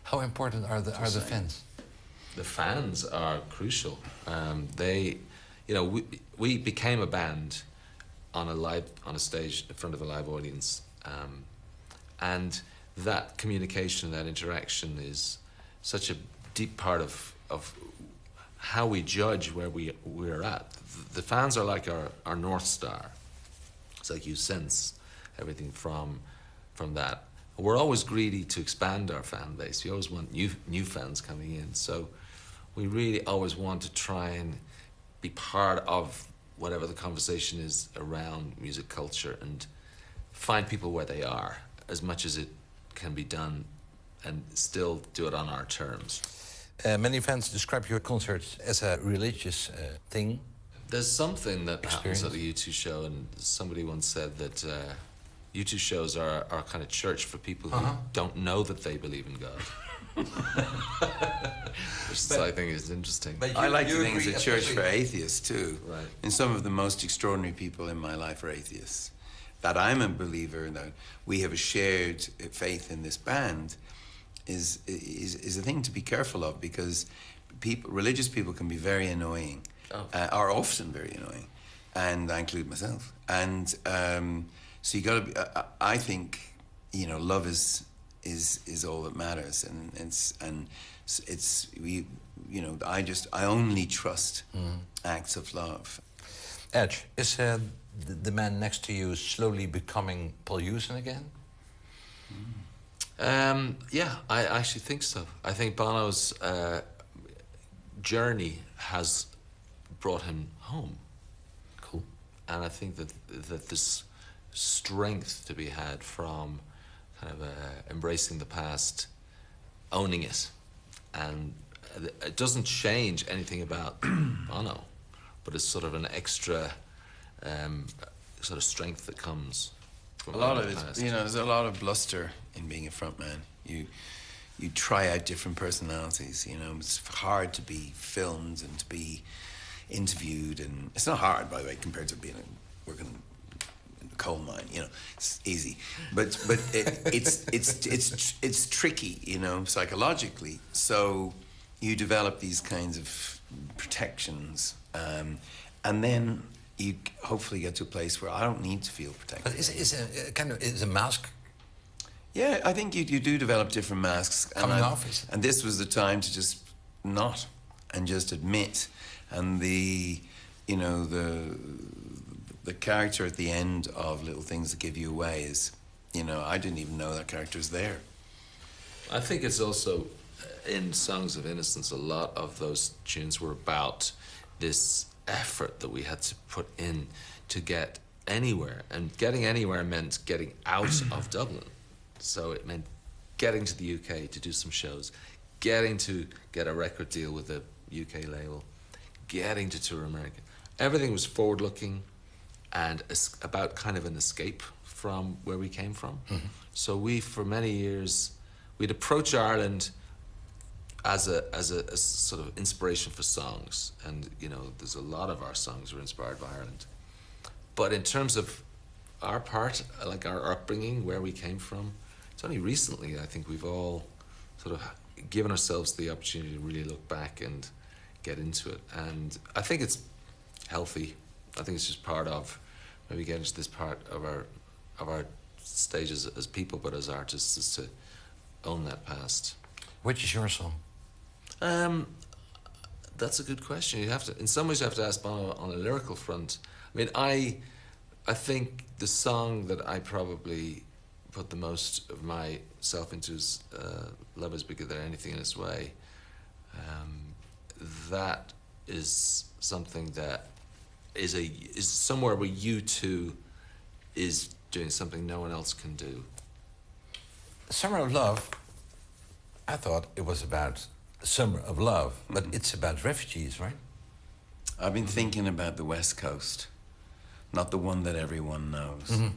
How important are the fans? The fans are crucial. We became a band on a stage in front of a live audience, and that communication, that interaction, is such a deep part of how we judge where we're at. The fans are like our North Star. It's like you sense everything from that. We're always greedy to expand our fan base. We always want new fans coming in. So we really always want to try and be part of whatever the conversation is around music culture and find people where they are as much as it can be done and still do it on our terms. Many fans describe your concerts as a religious thing. There's something that happens at a U2 show, and somebody once said that U2 shows are kind of church for people who don't know that they believe in God. Which I think is interesting. But I like to think it's a church for atheists too. Right. And some of the most extraordinary people in my life are atheists. That I'm a believer, that we have a shared faith in this band is a thing to be careful of, because religious people can be very annoying, are often very annoying, and I include myself. And so you got to be. I think love is all that matters, and it's we. I only trust acts of love. Edge, is the man next to you slowly becoming Paul Hewson again? Yeah, I actually think so. I think Bono's journey has brought him home. Cool. And I think that there's strength to be had from kind of embracing the past, owning it. And it doesn't change anything about Bono, but it's sort of an extra sort of strength that comes from a lot of the it. past. There's a lot of bluster in being a frontman. You try out different personalities. It's hard to be filmed and to be interviewed, and it's not hard, by the way, compared to working in a coal mine. It's easy, but it's tricky, psychologically. So you develop these kinds of protections, and then you hopefully get to a place where I don't need to feel protected. But is a mask? Yeah, I think you do develop different masks. Coming off? And this was the time to just not, and just admit. And the character at the end of Little Things That Give You Away is, I didn't even know that character's there. I think it's also, in Songs of Innocence, a lot of those tunes were about this effort that we had to put in to get anywhere. And getting anywhere meant getting out of Dublin. So it meant getting to the UK to do some shows, getting to get a record deal with a UK label, getting to tour America. Everything was forward-looking and about kind of an escape from where we came from. Mm-hmm. So we, for many years, we'd approach Ireland as a sort of inspiration for songs. And, there's a lot of our songs were inspired by Ireland. But in terms of our part, like our upbringing, where we came from, it's only recently, I think, we've all sort of given ourselves the opportunity to really look back and get into it. And I think it's healthy. I think it's just part of maybe getting to this part of our stages as people, but as artists, is to own that past. Which is your song? That's a good question. In some ways, you have to ask Bono on a lyrical front. I mean, I think the song that I probably put the most of myself into is Love Is Bigger Than Anything in Its Way. That is something that is somewhere where U2 is doing something no one else can do. Summer of Love, I thought it was about Summer of Love, but it's about refugees, right? I've been thinking about the West Coast, not the one that everyone knows. Mm-hmm.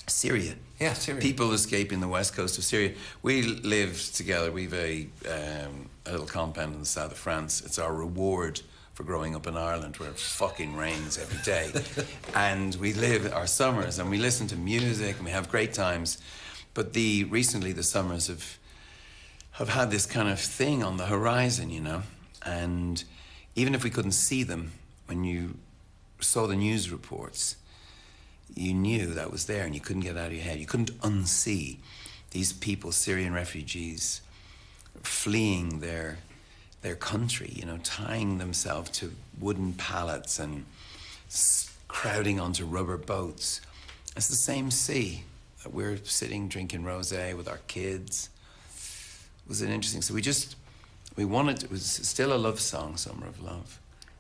Syria. Yeah, Syria. People escaping the west coast of Syria. We live together. We've a little compound in the south of France. It's our reward for growing up in Ireland, where it fucking rains every day. And we live our summers, and we listen to music, and we have great times. But recently the summers have have had this kind of thing on the horizon, you know, and even if we couldn't see them, when you saw the news reports, you knew that was there and you couldn't get it out of your head. You couldn't unsee these people, Syrian refugees, fleeing their country, you know, tying themselves to wooden pallets and crowding onto rubber boats. It's the same sea that we're sitting drinking rosé with our kids. It was interesting. So we wanted, it was still a love song, Summer of Love,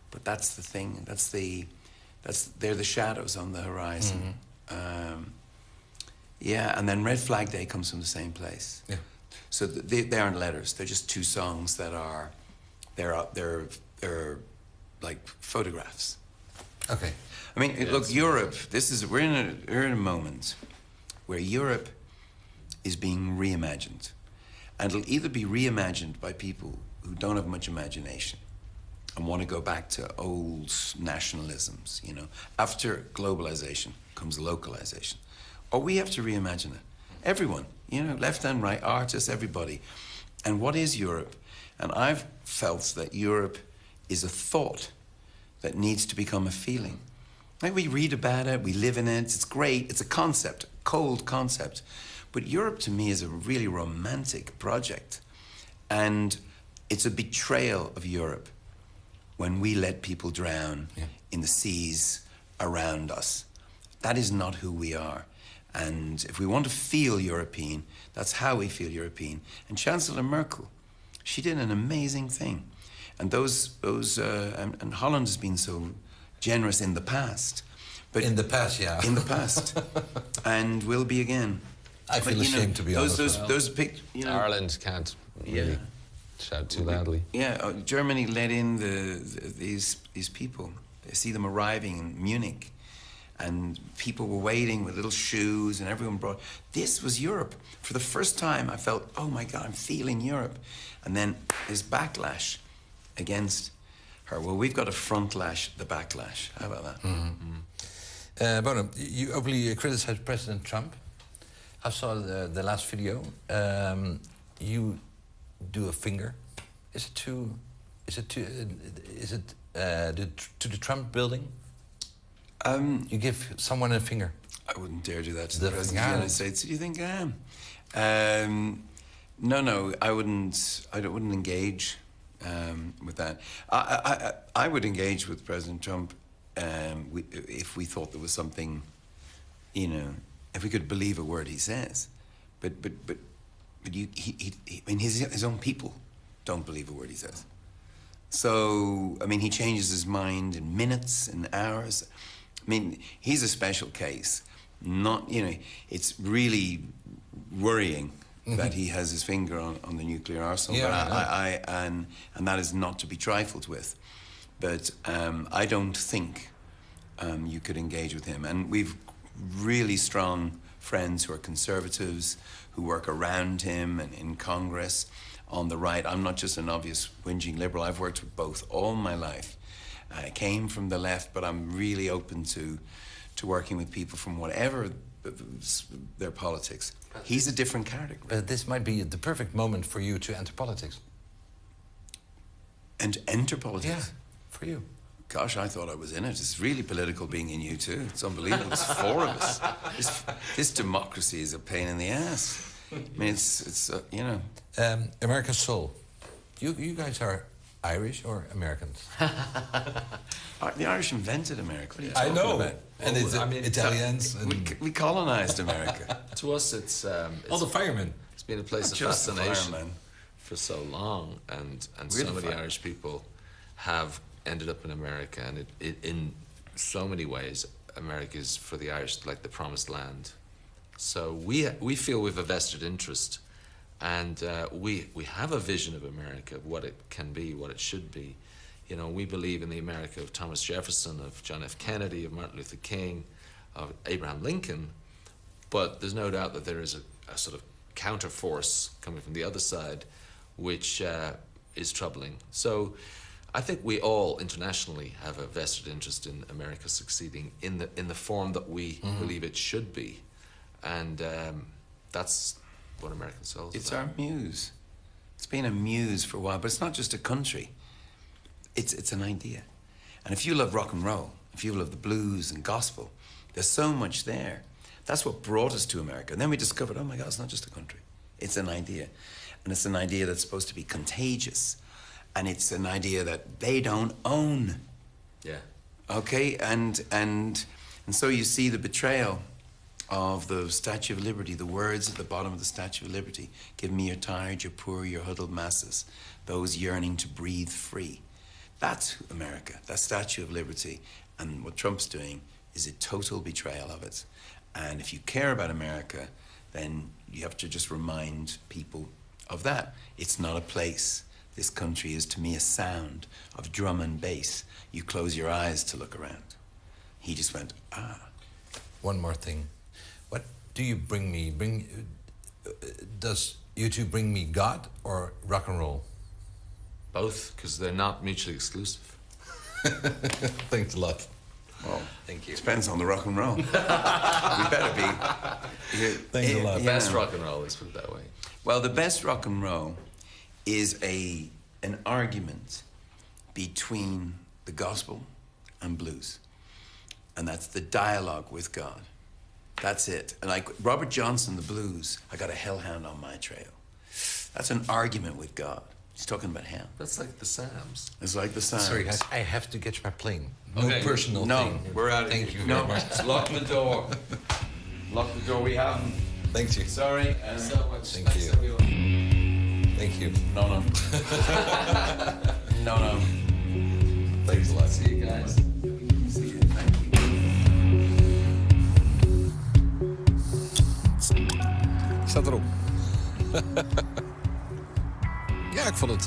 but that's the thing. They're the shadows on the horizon. Yeah, and then Red Flag Day comes from the same place. Yeah. So they aren't letters. They're just two songs that are, they're like photographs. Okay. I mean, look, Europe. We're in a moment where Europe is being reimagined, and it'll either be reimagined by people who don't have much imagination and want to go back to old nationalisms. You know, after globalization comes localization, or we have to reimagine it. Everyone, you know, left and right, artists, everybody. And what is Europe? And I've felt that Europe is a thought that needs to become a feeling. Like, we read about it, we live in it, it's great, it's a concept, a cold concept. But Europe to me is a really romantic project. And it's a betrayal of Europe when we let people drown in the seas around us. That is not who we are. And if we want to feel European, that's how we feel European. And Chancellor Merkel, she did an amazing thing. And and Holland has been so generous in the past. But in the past, yeah. In the past. And will be again. I feel ashamed to be honest. You know, Ireland can't really shout too loudly. Yeah, Germany let in these people. They see them arriving in Munich, and people were waiting with little shoes, and everyone brought. This was Europe. For the first time, I felt, oh my God, I'm feeling Europe. And then this backlash against her. Well, we've got to frontlash the backlash. How about that? Bono, you openly criticized President Trump. I saw the last video. You do a finger. Is it to the Trump building? You give someone a finger. I wouldn't dare do that to The the President of the United States. Do you think I am? No, I wouldn't. I wouldn't engage with that. I would engage with President Trump if we thought there was something, you know, if we could believe a word he says. But I mean, his own people don't believe a word he says. So, I mean, he changes his mind in minutes, in hours. I mean, he's a special case. Not, you know, it's really worrying that he has his finger on the nuclear arsenal. Yeah, but and that is not to be trifled with. But I don't think you could engage with him. And we've really strong friends who are conservatives, who work around him and in Congress on the right. I'm not just an obvious whinging liberal. I've worked with both all my life. I came from the left, but I'm really open to working with people from whatever their politics. He's a different character. But this might be the perfect moment for you to enter politics. And enter politics? Yeah, for you. Gosh, I thought I was in it. It's really political being in you too. It's unbelievable. There's four of us. This democracy is a pain in the ass. I mean, it's you know. American Soul. You guys are Irish or Americans? The Irish invented America. What are you I talking know. about? And it's Italians. We colonized America. To us, it's all the firemen. It's been a place Not of just the fascination firemen. for so long, and We're so the many fire- Irish people have ended up in America, and it in so many ways, America is for the Irish like the promised land. So we feel we've a vested interest, and we have a vision of America, of what it can be, what it should be. You know, we believe in the America of Thomas Jefferson, of John F. Kennedy, of Martin Luther King, of Abraham Lincoln, but there's no doubt that there is a sort of counterforce coming from the other side, which is troubling. So I think we all internationally have a vested interest in America succeeding in the form that we believe it should be, and that's what American Soul is It's about. our muse. been a muse for a while, but it's not just a country. It's an idea. And if you love rock and roll, if you love the blues and gospel, there's so much there. That's what brought us to America. And then we discovered, oh my God, it's not just a country. It's an idea. And it's an idea that's supposed to be contagious. And it's an idea that they don't own. Yeah. Okay? And so you see the betrayal of the Statue of Liberty, the words at the bottom of the Statue of Liberty. Give me your tired, your poor, your huddled masses, those yearning to breathe free. That's America, that Statue of Liberty. And what Trump's doing is a total betrayal of it. And if you care about America, then you have to just remind people of that. It's not a place. This country is, to me, a sound of drum and bass. You close your eyes to look around. He just went, ah. One more thing. What do you bring me? Does you two bring me God or rock and roll? Both, because they're not mutually exclusive. Thanks a lot. Well, thank you. Depends on the rock and roll. We better be. Thanks a lot. Best rock and roll, let's put it that way. Well, the best rock and roll is an argument between the gospel and blues. And that's the dialogue with God. That's it. And like Robert Johnson, the blues, I got a hellhound on my trail. That's an argument with God. He's talking about hell. That's like the Psalms. It's like the Psalms. Sorry, guys, I have to get my plane. No Okay. personal thing. We're out of Thank here. you No, very much. lock the door. Lock the door. We haven't. Thank you. Sorry. So much. Thank Thanks, you. everyone. Thank you. No. No. Thanks a lot. See you guys. See you. Thank you. Staat erop. Ja, ik vond het...